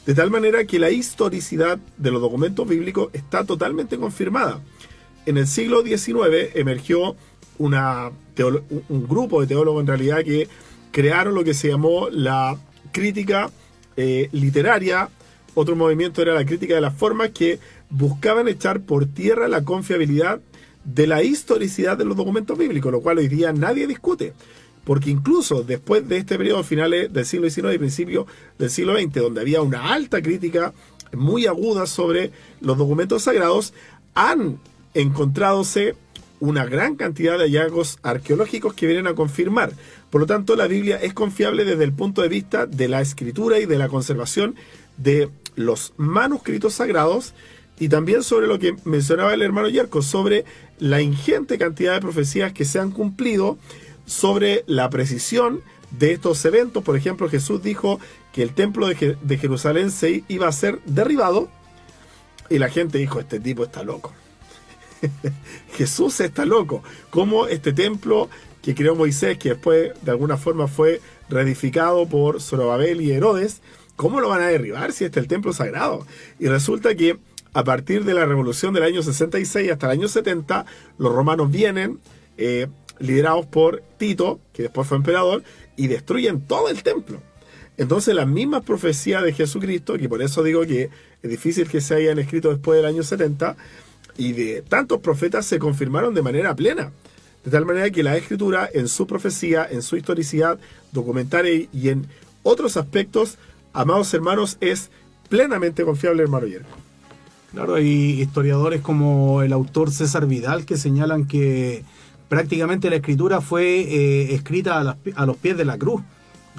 de tal manera que la historicidad de los documentos bíblicos está totalmente confirmada. En el siglo XIX emergió un grupo de teólogos en realidad que crearon lo que se llamó la crítica literaria. Otro movimiento era la crítica de las formas, que buscaban echar por tierra la confiabilidad de la historicidad de los documentos bíblicos, lo cual hoy día nadie discute. Porque incluso después de este periodo, finales del siglo XIX y principios del siglo XX, donde había una alta crítica muy aguda sobre los documentos sagrados, han encontradose una gran cantidad de hallazgos arqueológicos que vienen a confirmar. Por lo tanto, la Biblia es confiable desde el punto de vista de la escritura y de la conservación de los manuscritos sagrados, y también sobre lo que mencionaba el hermano Yerko, sobre la ingente cantidad de profecías que se han cumplido, sobre la precisión de estos eventos. Por ejemplo, Jesús dijo que el templo de Jerusalén se iba a ser derribado, y la gente dijo: este tipo está loco. Jesús está loco. ¿Cómo este templo que creó Moisés, que después de alguna forma fue reedificado por Zorobabel y Herodes, cómo lo van a derribar si este es el templo sagrado? Y resulta que a partir de la revolución del año 66 hasta el año 70, los romanos vienen, liderados por Tito, que después fue emperador, y destruyen todo el templo. Entonces las mismas profecías de Jesucristo, que por eso digo que es difícil que se hayan escrito después del año 70, y de tantos profetas, se confirmaron de manera plena. De tal manera que la Escritura, en su profecía, en su historicidad documentaria y en otros aspectos, amados hermanos, es plenamente confiable, hermano Yerko. Claro, hay historiadores como el autor César Vidal que señalan que prácticamente la Escritura fue escrita a los pies de la cruz.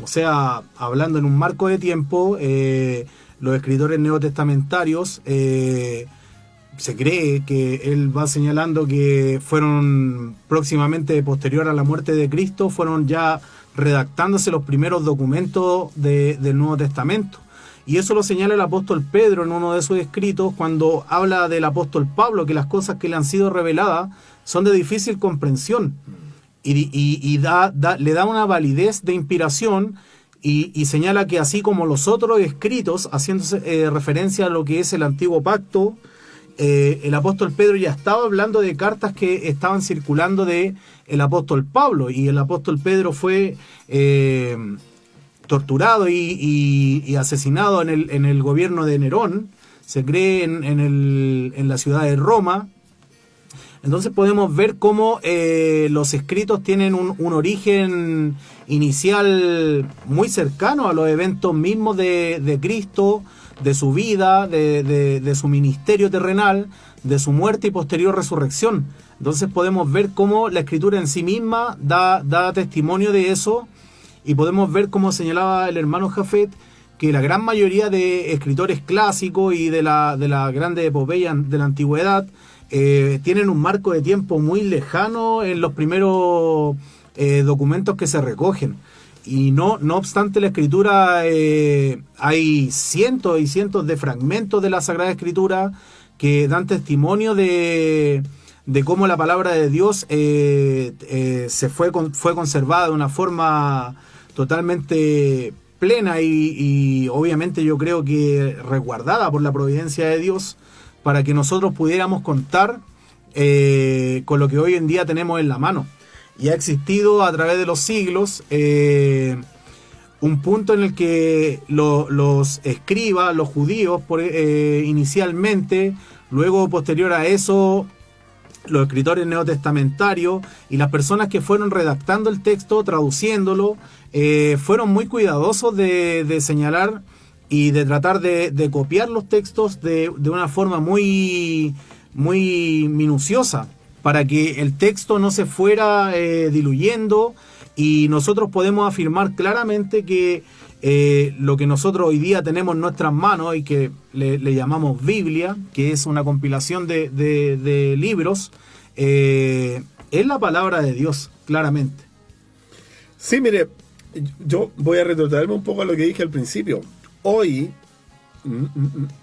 O sea, hablando en un marco de tiempo, los escritores neotestamentarios, se cree que él va señalando que fueron próximamente, posterior a la muerte de Cristo, fueron ya redactándose los primeros documentos del Nuevo Testamento. Y eso lo señala el apóstol Pedro en uno de sus escritos, cuando habla del apóstol Pablo, que las cosas que le han sido reveladas son de difícil comprensión, y le da una validez de inspiración, y señala que así como los otros escritos, haciéndose referencia a lo que es el Antiguo Pacto, el apóstol Pedro ya estaba hablando de cartas que estaban circulando de el apóstol Pablo, y el apóstol Pedro fue torturado y asesinado en el gobierno de Nerón, se cree en la ciudad de Roma. Entonces podemos ver cómo los escritos tienen un origen inicial muy cercano a los eventos mismos de Cristo, de su vida, de su ministerio terrenal, de su muerte y posterior resurrección. Entonces podemos ver cómo la Escritura en sí misma da testimonio de eso, y podemos ver, como señalaba el hermano Jafet, que la gran mayoría de escritores clásicos y de la grande epopeya de la antigüedad tienen un marco de tiempo muy lejano en los primeros documentos que se recogen. Y no obstante la Escritura, hay cientos y cientos de fragmentos de la Sagrada Escritura que dan testimonio de cómo la palabra de Dios fue conservada de una forma totalmente plena y obviamente yo creo que resguardada por la providencia de Dios para que nosotros pudiéramos contar con lo que hoy en día tenemos en la mano. Y ha existido a través de los siglos un punto en el que los escribas, los judíos, inicialmente, luego posterior a eso, los escritores neotestamentarios y las personas que fueron redactando el texto, traduciéndolo, fueron muy cuidadosos de señalar y de tratar de copiar los textos de una forma muy, muy minuciosa, para que el texto no se fuera diluyendo, y nosotros podemos afirmar claramente que lo que nosotros hoy día tenemos en nuestras manos y que le llamamos Biblia, que es una compilación de libros, es la palabra de Dios, claramente. Sí, mire, yo voy a retrotraerme un poco a lo que dije al principio. Hoy,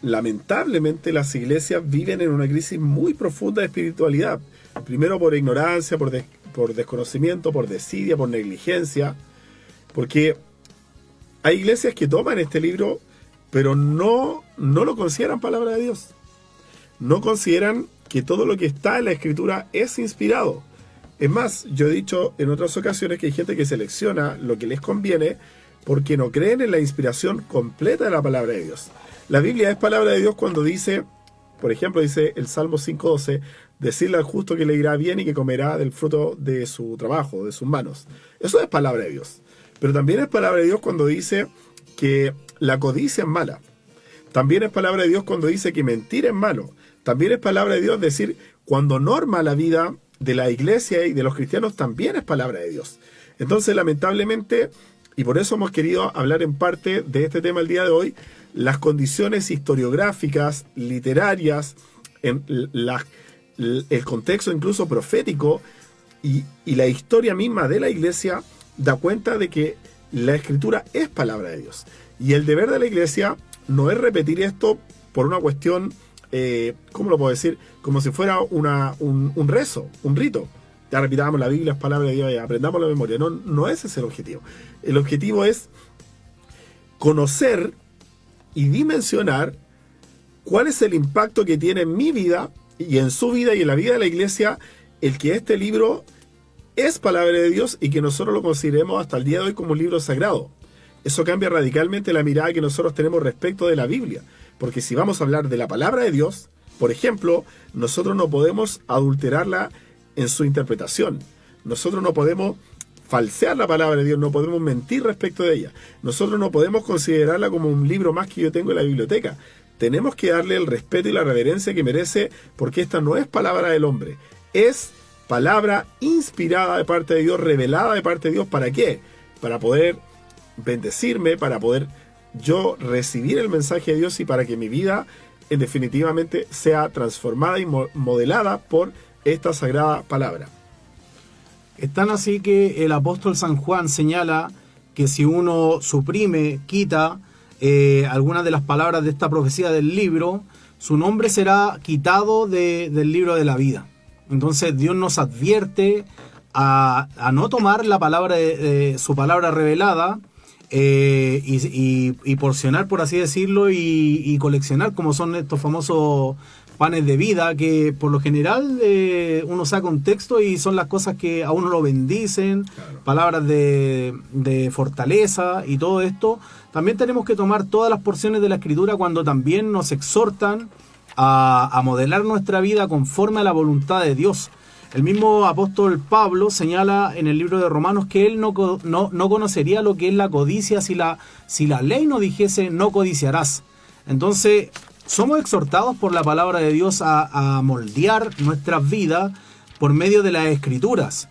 lamentablemente, las iglesias viven en una crisis muy profunda de espiritualidad. Primero por ignorancia, por desconocimiento, por desidia, por negligencia. Porque hay iglesias que toman este libro, pero no lo consideran palabra de Dios. No consideran que todo lo que está en la Escritura es inspirado. Es más, yo he dicho en otras ocasiones que hay gente que selecciona lo que les conviene porque no creen en la inspiración completa de la palabra de Dios. La Biblia es palabra de Dios cuando dice, por ejemplo, dice el Salmo 5:12, decirle al justo que le irá bien y que comerá del fruto de su trabajo, de sus manos. Eso es palabra de Dios. Pero también es palabra de Dios cuando dice que la codicia es mala. También es palabra de Dios cuando dice que mentir es malo. También es palabra de Dios decir cuando norma la vida de la iglesia y de los cristianos, también es palabra de Dios. Entonces, lamentablemente, y por eso hemos querido hablar en parte de este tema el día de hoy, las condiciones historiográficas, literarias, el contexto incluso profético y la historia misma de la iglesia da cuenta de que la Escritura es palabra de Dios. Y el deber de la iglesia no es repetir esto por una cuestión, ¿cómo lo puedo decir? Como si fuera un rezo, un rito. Ya repitamos la Biblia, es palabra de Dios, ya aprendamos la memoria. No ese es el objetivo. El objetivo es conocer y dimensionar cuál es el impacto que tiene en mi vida y en su vida y en la vida de la iglesia el que este libro es palabra de Dios y que nosotros lo consideremos hasta el día de hoy como un libro sagrado. Eso cambia radicalmente la mirada que nosotros tenemos respecto de la Biblia. Porque si vamos a hablar de la palabra de Dios, por ejemplo, nosotros no podemos adulterarla en su interpretación. Nosotros no podemos falsear la palabra de Dios, no podemos mentir respecto de ella. Nosotros no podemos considerarla como un libro más que yo tengo en la biblioteca. Tenemos que darle el respeto y la reverencia que merece, porque esta no es palabra del hombre. Es palabra inspirada de parte de Dios, revelada de parte de Dios. ¿Para qué? Para poder bendecirme, para poder yo recibir el mensaje de Dios y para que mi vida definitivamente sea transformada y modelada por esta sagrada palabra. Es tan así que el apóstol San Juan señala que si uno suprime, quita algunas de las palabras de esta profecía del libro, su nombre será quitado del libro de la vida. Entonces Dios nos advierte a no tomar la palabra su palabra revelada y porcionar, por así decirlo, y coleccionar, como son estos famosos panes de vida, que por lo general uno saca un texto y son las cosas que a uno lo bendicen, claro. Palabras de fortaleza y todo esto. También tenemos que tomar todas las porciones de la Escritura cuando también nos exhortan a modelar nuestra vida conforme a la voluntad de Dios. El mismo apóstol Pablo señala en el libro de Romanos que él no conocería lo que es la codicia si la ley no dijese no codiciarás. Entonces, somos exhortados por la palabra de Dios a moldear nuestras vidas por medio de las Escrituras.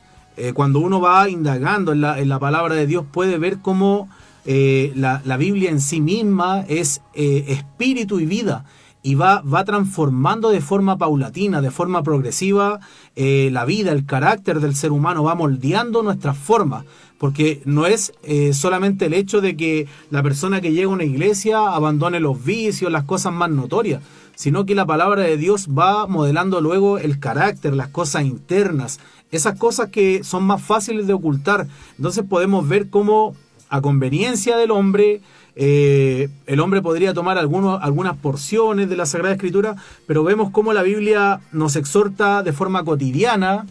Cuando uno va indagando en la palabra de Dios, puede ver cómo la Biblia en sí misma es espíritu y vida. Y va transformando de forma paulatina, de forma progresiva, la vida, el carácter del ser humano, va moldeando nuestras formas. Porque no es solamente el hecho de que la persona que llega a una iglesia abandone los vicios, las cosas más notorias, sino que la palabra de Dios va modelando luego el carácter, las cosas internas, esas cosas que son más fáciles de ocultar. Entonces podemos ver cómo a conveniencia del hombre. El hombre podría tomar algunas porciones de la Sagrada Escritura, pero vemos cómo la Biblia nos exhorta de forma cotidiana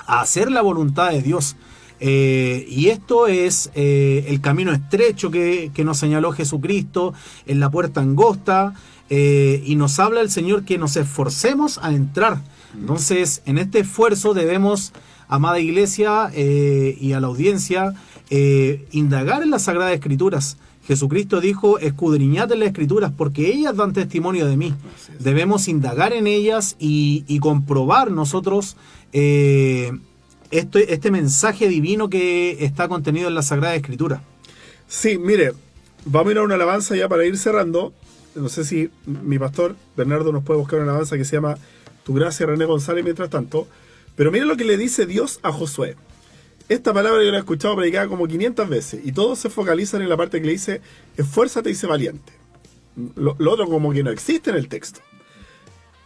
a hacer la voluntad de Dios. Y esto es el camino estrecho que nos señaló Jesucristo, en la puerta angosta, y nos habla el Señor que nos esforcemos a entrar. Entonces, en este esfuerzo debemos, amada iglesia y a la audiencia, indagar en las Sagradas Escrituras. Jesucristo dijo: escudriñad en las Escrituras, porque ellas dan testimonio de mí. Debemos indagar en ellas y comprobar nosotros este mensaje divino que está contenido en la Sagrada Escritura. Sí, mire, vamos a ir a una alabanza ya para ir cerrando. No sé si mi pastor Bernardo nos puede buscar una alabanza que se llama Tu Gracia, René González, mientras tanto. Pero mire lo que le dice Dios a Josué. Esta palabra yo la he escuchado predicada como 500 veces y todos se focalizan en la parte que le dice: esfuérzate y sé valiente. Lo otro como que no existe en el texto.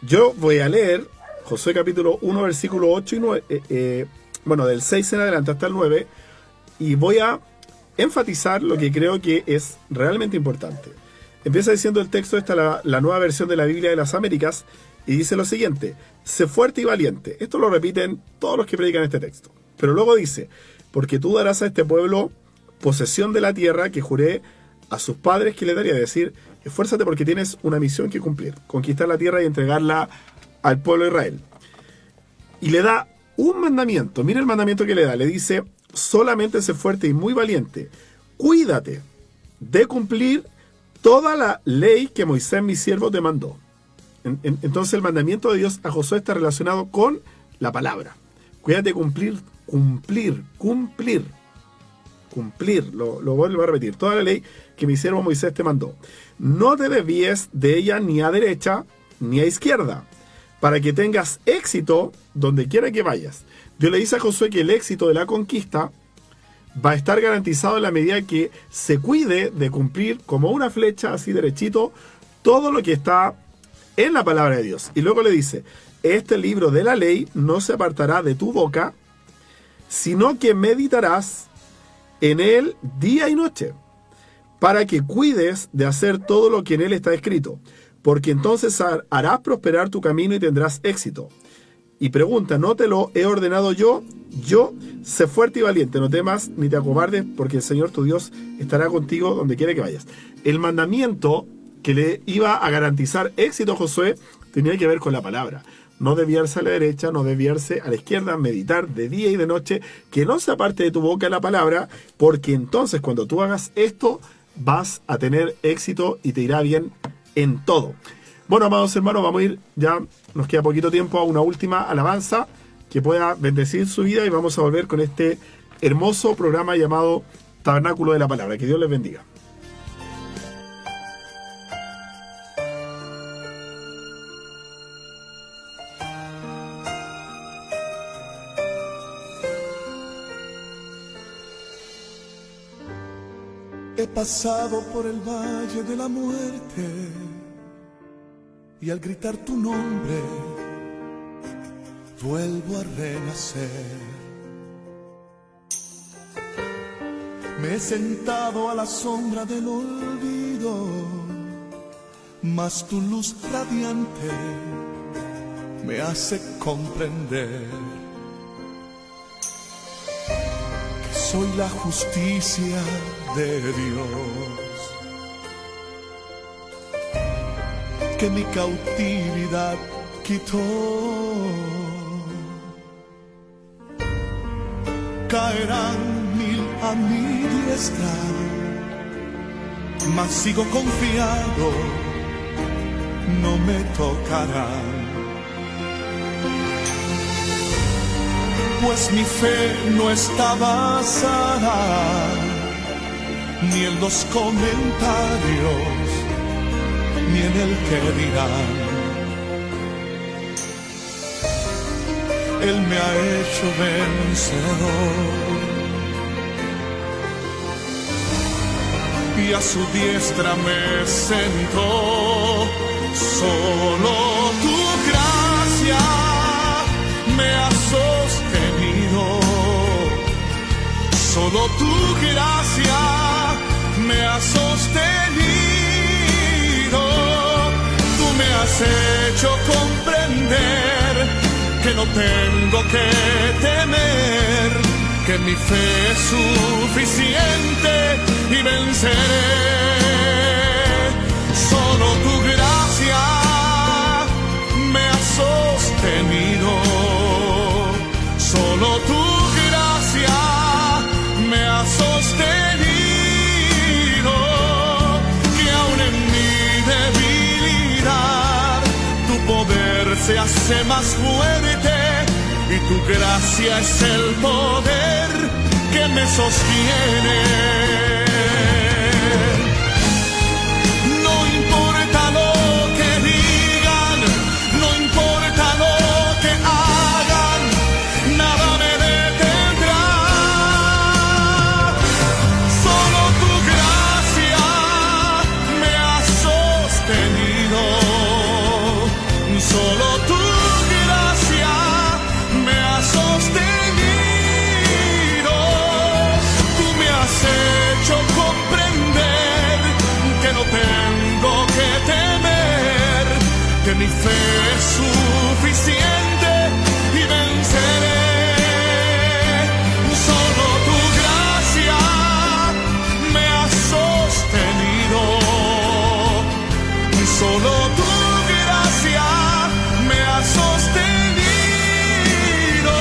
Yo voy a leer Josué capítulo 1, versículo 8 y 9, del 6 en adelante hasta el 9, y voy a enfatizar lo que creo que es realmente importante. Empieza diciendo el texto, esta la nueva versión de la Biblia de las Américas, y dice lo siguiente: sé fuerte y valiente. Esto lo repiten todos los que predican este texto. Pero luego dice: porque tú darás a este pueblo posesión de la tierra que juré a sus padres que le daría. Es decir, esfuérzate porque tienes una misión que cumplir: conquistar la tierra y entregarla al pueblo de Israel. Y le da un mandamiento. Mira el mandamiento que le da. Le dice: solamente sé fuerte y muy valiente. Cuídate de cumplir toda la ley que Moisés, mi siervo, te mandó. Entonces el mandamiento de Dios a Josué está relacionado con la palabra. Cuídate de cumplir. Lo vuelvo a repetir. Toda la ley que mi siervo Moisés te mandó. No te desvíes de ella ni a derecha ni a izquierda, para que tengas éxito donde quiera que vayas. Dios le dice a Josué que el éxito de la conquista va a estar garantizado en la medida que se cuide de cumplir como una flecha, así derechito, todo lo que está en la palabra de Dios. Y luego le dice: este libro de la ley no se apartará de tu boca, sino que meditarás en él día y noche, para que cuides de hacer todo lo que en él está escrito, porque entonces harás prosperar tu camino y tendrás éxito. Y pregunta: ¿no te lo he ordenado yo? Yo, sé fuerte y valiente, no temas ni te acobardes, porque el Señor tu Dios estará contigo donde quiera que vayas. El mandamiento que le iba a garantizar éxito a Josué tenía que ver con la palabra. No desviarse a la derecha, no desviarse a la izquierda, meditar de día y de noche, que no se aparte de tu boca la palabra, porque entonces cuando tú hagas esto vas a tener éxito y te irá bien en todo. Bueno, amados hermanos, vamos a ir, ya nos queda poquito tiempo, a una última alabanza que pueda bendecir su vida, y vamos a volver con este hermoso programa llamado Tabernáculo de la Palabra. Que Dios les bendiga. He pasado por el valle de la muerte y al gritar tu nombre vuelvo a renacer. Me he sentado a la sombra del olvido, mas tu luz radiante me hace comprender que soy la justicia de Dios, que mi cautividad quitó. Caerán 1000 a mi diestra, mas sigo confiado, no me tocarán. Pues mi fe no está basada ni en los comentarios, ni en el que dirán. Él me ha hecho vencedor y a su diestra me sentó. Solo tu gracia me ha sostenido, solo Solo tu gracia me ha sostenido. Tú me has hecho comprender que no tengo que temer, que mi fe es suficiente y venceré. Solo tu gracia me ha sostenido. Solo tu gracia me ha sostenido. Que aun en mi debilidad tu poder se hace más fuerte y tu gracia es el poder que me sostiene. No importa lo que digan, no importa lo que hagan, nada me detendrá. Solo tu gracia me ha sostenido. Solo tu gracia me ha sostenido. Tú me has hecho comprender que no tengo que temer, que mi fe es suficiente y venceré. Solo tu gracia me ha sostenido. Solo tu gracia me ha sostenido.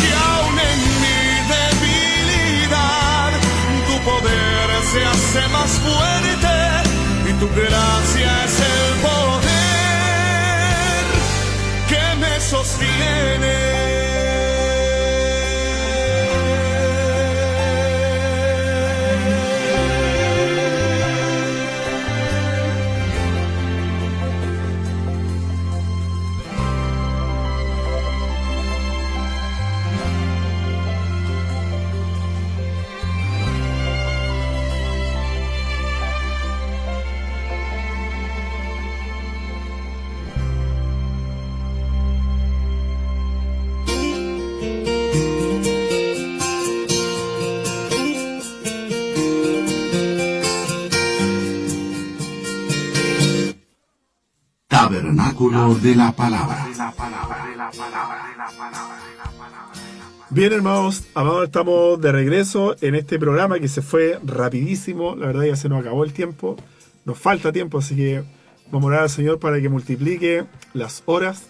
Que aun en mi debilidad tu poder se hace más fuerte y tu gracia es el poder que me sostiene. Tabernáculo de la Palabra. Bien, hermanos, amados, estamos de regreso en este programa que se fue rapidísimo. La verdad ya se nos acabó el tiempo. Nos falta tiempo, así que vamos a orar al Señor para que multiplique las horas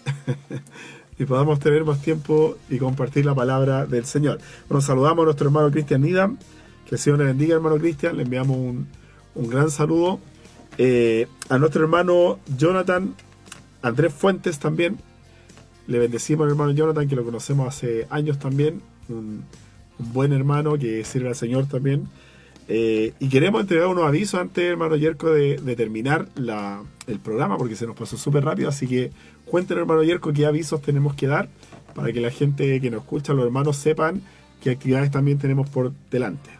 y podamos tener más tiempo y compartir la palabra del Señor. Bueno, saludamos a nuestro hermano Cristian Nidam. Que el Señor le bendiga, hermano Cristian. Le enviamos un gran saludo. A nuestro hermano Jonathan Andrés Fuentes también. Le bendecimos al hermano Jonathan, que lo conocemos hace años también. Un buen hermano que sirve al Señor también. Y queremos entregar unos avisos antes, hermano Yerko, de terminar el programa, porque se nos pasó súper rápido. Así que cuéntenos, hermano Yerko, qué avisos tenemos que dar para que la gente que nos escucha, los hermanos, sepan qué actividades también tenemos por delante.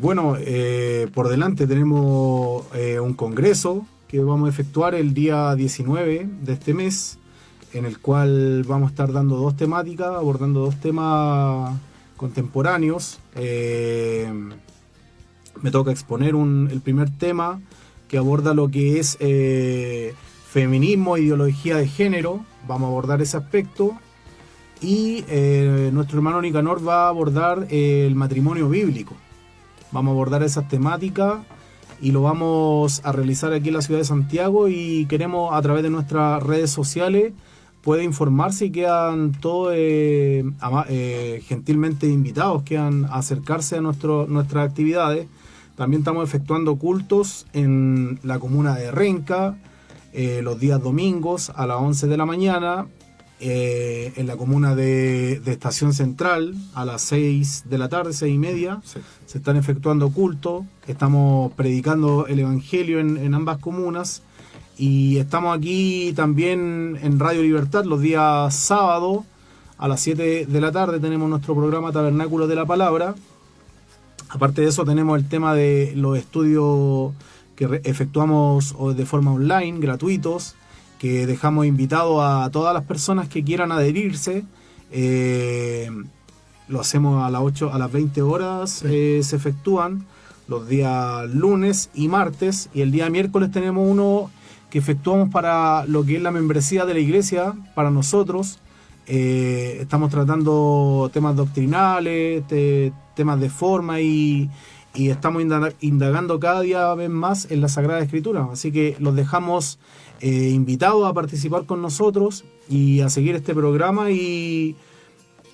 Por delante tenemos un congreso que vamos a efectuar el día 19 de este mes, en el cual vamos a estar dando dos temáticas, abordando dos temas contemporáneos. Me toca exponer el primer tema que aborda lo que es feminismo e ideología de género. Vamos a abordar ese aspecto. Y nuestro hermano Nicanor va a abordar el matrimonio bíblico. Vamos a abordar esas temáticas y lo vamos a realizar aquí en la ciudad de Santiago, y queremos, a través de nuestras redes sociales, puede informarse y quedan todos gentilmente invitados, quedan a acercarse a nuestras actividades. También estamos efectuando cultos en la comuna de Renca los días domingos a las 11 de la mañana, en la comuna de Estación Central a las 6 de la tarde, 6:30, Sí. se están efectuando cultos. Estamos predicando el Evangelio en ambas comunas, y estamos aquí también en Radio Libertad los días sábados a las 7 de la tarde. Tenemos nuestro programa Tabernáculo de la Palabra. Aparte de eso, tenemos el tema de los estudios que efectuamos de forma online, gratuitos, que dejamos invitados a todas las personas que quieran adherirse. lo hacemos a las 20 horas, se efectúan los días lunes y martes, y el día miércoles tenemos uno que efectuamos para lo que es la membresía de la iglesia, para nosotros. Estamos tratando temas doctrinales, temas de forma y estamos indagando cada día vez más en la Sagrada Escritura. Así que los dejamos invitados a participar con nosotros y a seguir este programa y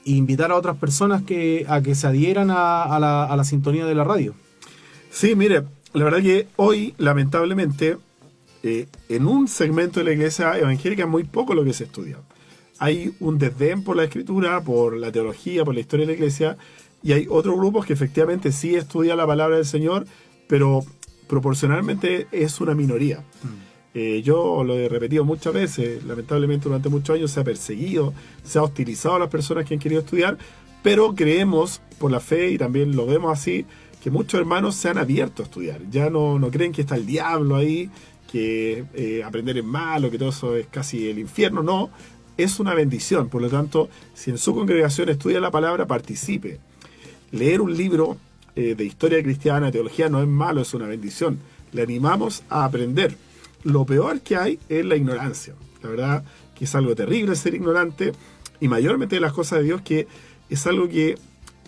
invitar a otras personas a que se adhieran a la sintonía de la radio. Sí, mire, la verdad que hoy, lamentablemente, en un segmento de la iglesia evangélica es muy poco lo que se estudia. Hay un desdén por la escritura, por la teología, por la historia de la iglesia, y hay otros grupos que efectivamente sí estudian la palabra del Señor, pero proporcionalmente es una minoría. Yo lo he repetido muchas veces, lamentablemente durante muchos años se ha perseguido, se ha hostilizado a las personas que han querido estudiar, pero creemos por la fe, y también lo vemos así, que muchos hermanos se han abierto a estudiar. Ya no creen que está el diablo ahí, que aprender es malo, que todo eso es casi el infierno. No, es una bendición. Por lo tanto, si en su congregación estudia la palabra, participe. Leer un libro de historia cristiana, teología, no es malo, es una bendición. Le animamos a aprender. Lo peor que hay es la ignorancia. La verdad que es algo terrible ser ignorante, y mayormente de las cosas de Dios, que es algo que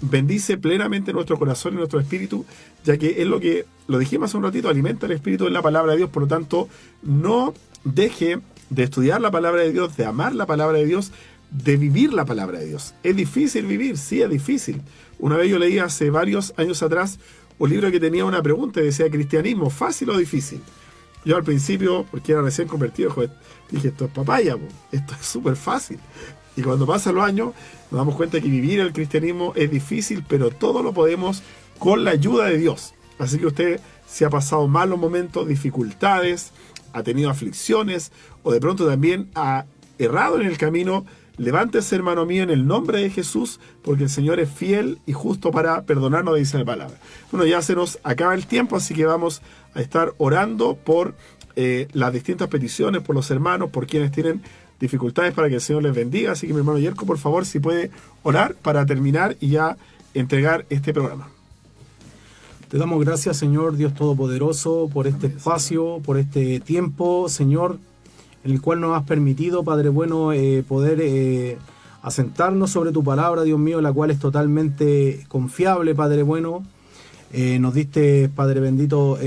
bendice plenamente nuestro corazón y nuestro espíritu, ya que es lo que, lo dijimos hace un ratito, alimenta el espíritu en la palabra de Dios. Por lo tanto, no deje de estudiar la palabra de Dios, de amar la palabra de Dios, de vivir la palabra de Dios. ¿Es difícil vivir? Sí, es difícil. Una vez yo leí hace varios años atrás un libro que tenía una pregunta y decía: ¿cristianismo fácil o difícil? Yo al principio, porque era recién convertido, dije, esto es papaya, esto es súper fácil. Y cuando pasan los años, nos damos cuenta que vivir el cristianismo es difícil, pero todo lo podemos con la ayuda de Dios. Así que usted, si ha pasado malos momentos, dificultades, ha tenido aflicciones, o de pronto también ha errado en el camino, levántese, hermano mío, en el nombre de Jesús, porque el Señor es fiel y justo para perdonarnos, dice la palabra. Bueno, ya se nos acaba el tiempo, así que vamos a estar orando por las distintas peticiones, por los hermanos, por quienes tienen dificultades, para que el Señor les bendiga. Así que mi hermano Yerko, por favor, si puede orar para terminar y ya entregar este programa. Te damos gracias, Señor Dios Todopoderoso, por este espacio, por este tiempo, Señor, en el cual nos has permitido, Padre bueno, poder asentarnos sobre tu palabra, Dios mío, la cual es totalmente confiable, Padre bueno. Nos diste, Padre bendito,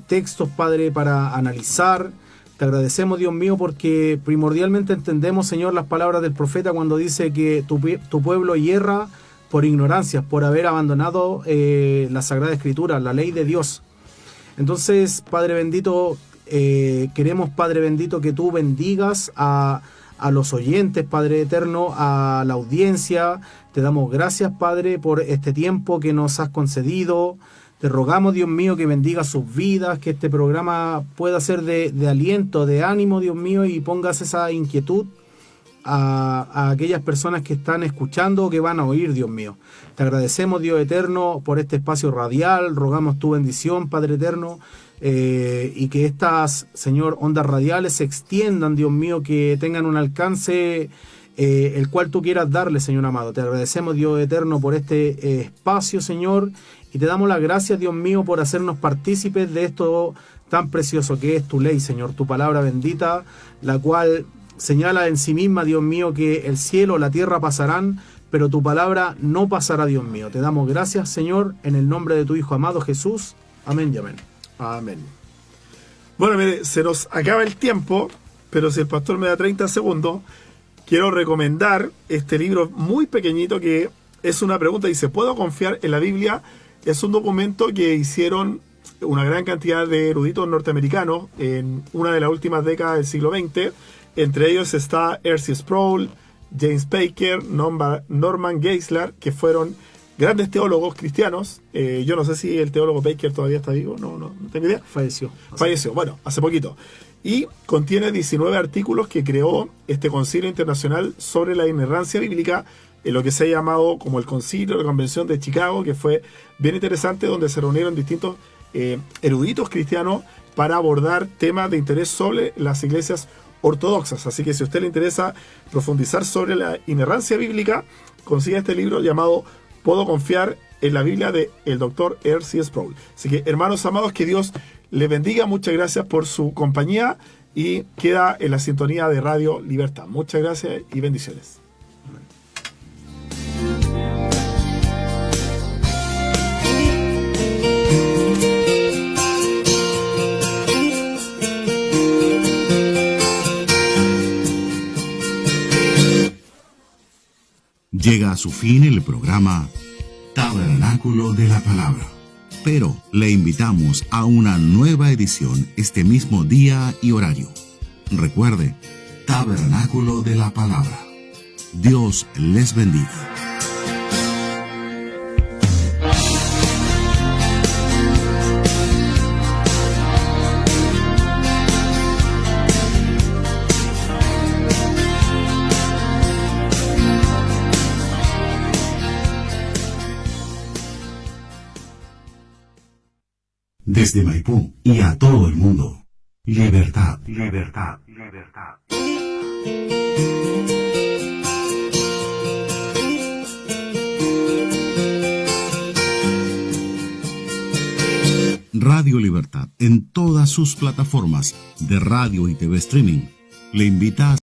textos, Padre, para analizar. Te agradecemos, Dios mío, porque primordialmente entendemos, Señor, las palabras del profeta cuando dice que tu pueblo yerra por ignorancia, por haber abandonado la Sagrada Escritura, la ley de Dios. Entonces, Padre bendito, queremos, Padre bendito, que tú bendigas a los oyentes, Padre eterno, a la audiencia. Te damos gracias, Padre, por este tiempo que nos has concedido. Te rogamos, Dios mío, que bendiga sus vidas, que este programa pueda ser de aliento, de ánimo, Dios mío, y pongas esa inquietud a aquellas personas que están escuchando o que van a oír, Dios mío. Te agradecemos, Dios eterno, por este espacio radial. Rogamos tu bendición, Padre eterno, y que estas, Señor, ondas radiales se extiendan, Dios mío, que tengan un alcance el cual tú quieras darle, Señor amado. Te agradecemos, Dios eterno, por este espacio, Señor, y te damos las gracias, Dios mío, por hacernos partícipes de esto tan precioso que es tu ley, Señor, tu palabra bendita, la cual señala en sí misma, Dios mío, que el cielo, la tierra pasarán, pero tu palabra no pasará, Dios mío. Te damos gracias, Señor, en el nombre de tu Hijo amado Jesús. Amén y amén. Amén. Bueno, mire, se nos acaba el tiempo, pero si el pastor me da 30 segundos, quiero recomendar este libro muy pequeñito que es una pregunta. Dice: ¿puedo confiar en la Biblia? Es un documento que hicieron una gran cantidad de eruditos norteamericanos en una de las últimas décadas del siglo XX. Entre ellos está R.C. Sproul, James Baker, Norman Geisler, que fueron grandes teólogos cristianos. Yo no sé si el teólogo Baker todavía está vivo, no tengo idea. Falleció, bueno, hace poquito. Y contiene 19 artículos que creó este Concilio Internacional sobre la Inerrancia Bíblica, en lo que se ha llamado como el Concilio, la Convención de Chicago, que fue bien interesante, donde se reunieron distintos eruditos cristianos para abordar temas de interés sobre las iglesias ortodoxas. Así que si a usted le interesa profundizar sobre la inerrancia bíblica, consiga este libro llamado puedo confiar en la Biblia de el doctor R.C. Sproul. Así que, hermanos amados, que Dios les bendiga. Muchas gracias por su compañía y queda en la sintonía de Radio Libertad. Muchas gracias y bendiciones. Llega a su fin el programa Tabernáculo de la Palabra, pero le invitamos a una nueva edición este mismo día y horario. Recuerde, Tabernáculo de la Palabra. Dios les bendiga. Desde Maipú y a todo el mundo, libertad, libertad, libertad. Radio Libertad en todas sus plataformas de radio y TV streaming le invita a